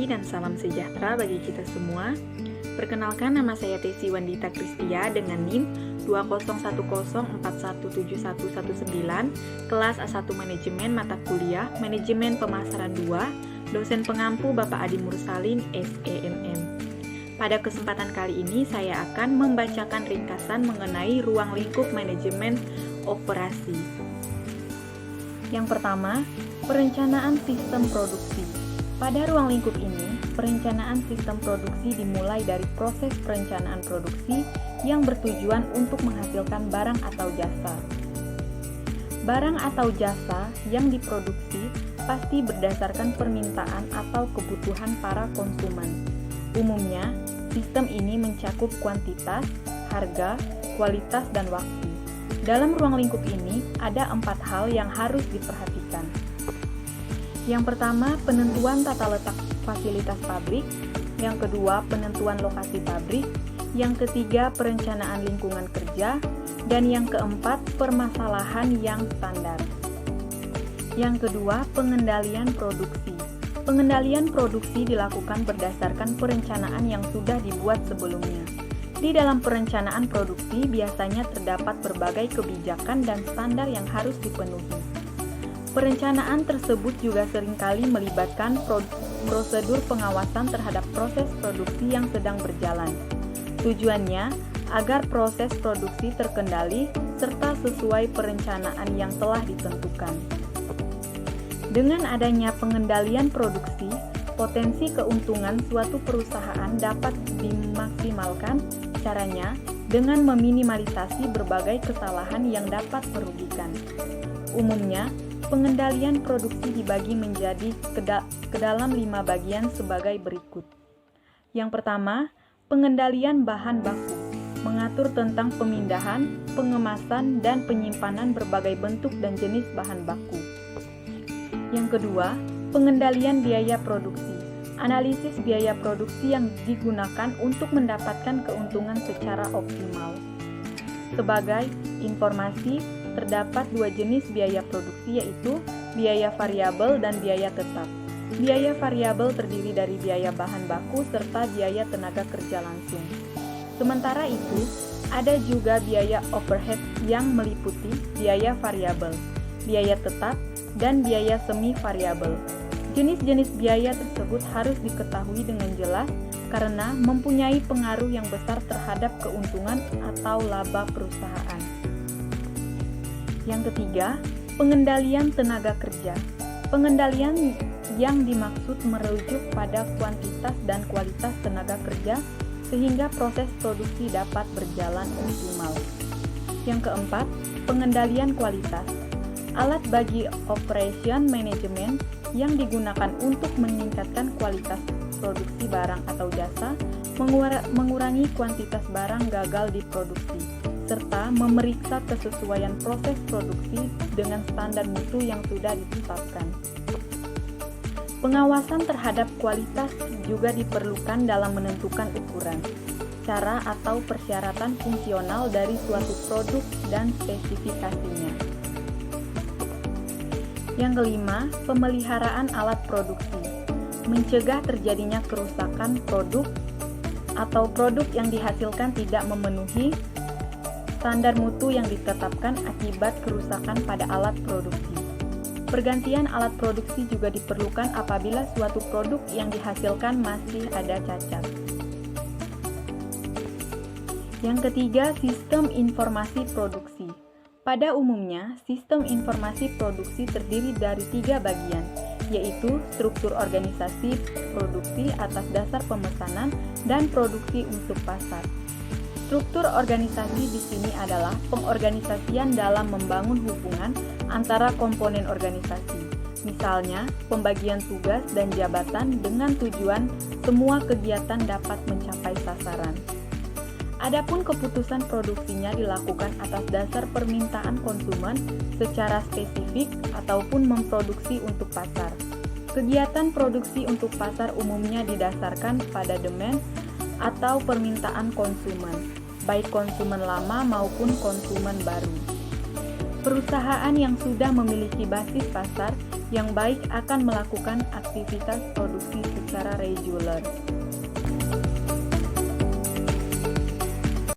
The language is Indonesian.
pagi dan salam sejahtera bagi kita semua. Perkenalkan, nama saya Tesi Wandita Kristia dengan NIM 2010417119, kelas A1 Manajemen Mata Kuliah Manajemen Pemasaran 2, dosen pengampu Bapak Adi Mursalin, SEMM. Pada kesempatan kali ini saya akan membacakan ringkasan mengenai ruang lingkup manajemen operasi. Yang pertama, perencanaan sistem produksi. Pada ruang lingkup ini, perencanaan sistem produksi dimulai dari proses perencanaan produksi yang bertujuan untuk menghasilkan barang atau jasa. Barang atau jasa yang diproduksi pasti berdasarkan permintaan atau kebutuhan para konsumen. Umumnya, sistem ini mencakup kuantitas, harga, kualitas, dan waktu. Dalam ruang lingkup ini, ada 4 hal yang harus diperhatikan. Yang pertama, penentuan tata letak fasilitas pabrik. Yang kedua, penentuan lokasi pabrik. Yang ketiga, perencanaan lingkungan kerja. Dan yang keempat, permasalahan yang standar. Yang kedua, pengendalian produksi. Pengendalian produksi dilakukan berdasarkan perencanaan yang sudah dibuat sebelumnya. Di dalam perencanaan produksi biasanya terdapat berbagai kebijakan dan standar yang harus dipenuhi. Perencanaan tersebut juga seringkali melibatkan prosedur pengawasan terhadap proses produksi yang sedang berjalan. Tujuannya agar proses produksi terkendali serta sesuai perencanaan yang telah ditentukan. Dengan adanya pengendalian produksi, potensi keuntungan suatu perusahaan dapat dimaksimalkan. Caranya dengan meminimalisasi berbagai kesalahan yang dapat merugikan. Umumnya, pengendalian produksi dibagi menjadi ke dalam 5 bagian sebagai berikut. Yang pertama, pengendalian bahan baku, mengatur tentang pemindahan, pengemasan, dan penyimpanan berbagai bentuk dan jenis bahan baku. Yang kedua, pengendalian biaya produksi, analisis biaya produksi yang digunakan untuk mendapatkan keuntungan secara optimal. Sebagai informasi, terdapat 2 jenis biaya produksi, yaitu biaya variabel dan biaya tetap. Biaya variabel terdiri dari biaya bahan baku serta biaya tenaga kerja langsung. Sementara itu, ada juga biaya overhead yang meliputi biaya variabel, biaya tetap, dan biaya semi variabel. Jenis-jenis biaya tersebut harus diketahui dengan jelas karena mempunyai pengaruh yang besar terhadap keuntungan atau laba perusahaan. Yang ketiga, pengendalian tenaga kerja. Pengendalian yang dimaksud merujuk pada kuantitas dan kualitas tenaga kerja sehingga proses produksi dapat berjalan optimal. Yang keempat, pengendalian kualitas. Alat bagi operation management yang digunakan untuk meningkatkan kualitas produksi barang atau jasa, mengurangi kuantitas barang gagal diproduksi, serta memeriksa kesesuaian proses produksi dengan standar mutu yang sudah ditetapkan. Pengawasan terhadap kualitas juga diperlukan dalam menentukan ukuran, cara atau persyaratan fungsional dari suatu produk dan spesifikasinya. Yang kelima, pemeliharaan alat produksi, mencegah terjadinya kerusakan produk atau produk yang dihasilkan tidak memenuhi standar mutu yang ditetapkan akibat kerusakan pada alat produksi. Pergantian alat produksi juga diperlukan apabila suatu produk yang dihasilkan masih ada cacat. Yang ketiga, sistem informasi produksi. Pada umumnya, sistem informasi produksi terdiri dari 3 bagian, yaitu struktur organisasi produksi atas dasar pemesanan dan produksi untuk pasar. Struktur organisasi di sini adalah pengorganisasian dalam membangun hubungan antara komponen organisasi. Misalnya, pembagian tugas dan jabatan dengan tujuan semua kegiatan dapat mencapai sasaran. Adapun keputusan produksinya dilakukan atas dasar permintaan konsumen secara spesifik ataupun memproduksi untuk pasar. Kegiatan produksi untuk pasar umumnya didasarkan pada demand atau permintaan konsumen, baik konsumen lama maupun konsumen baru. Perusahaan yang sudah memiliki basis pasar yang baik akan melakukan aktivitas produksi secara Play You Learn.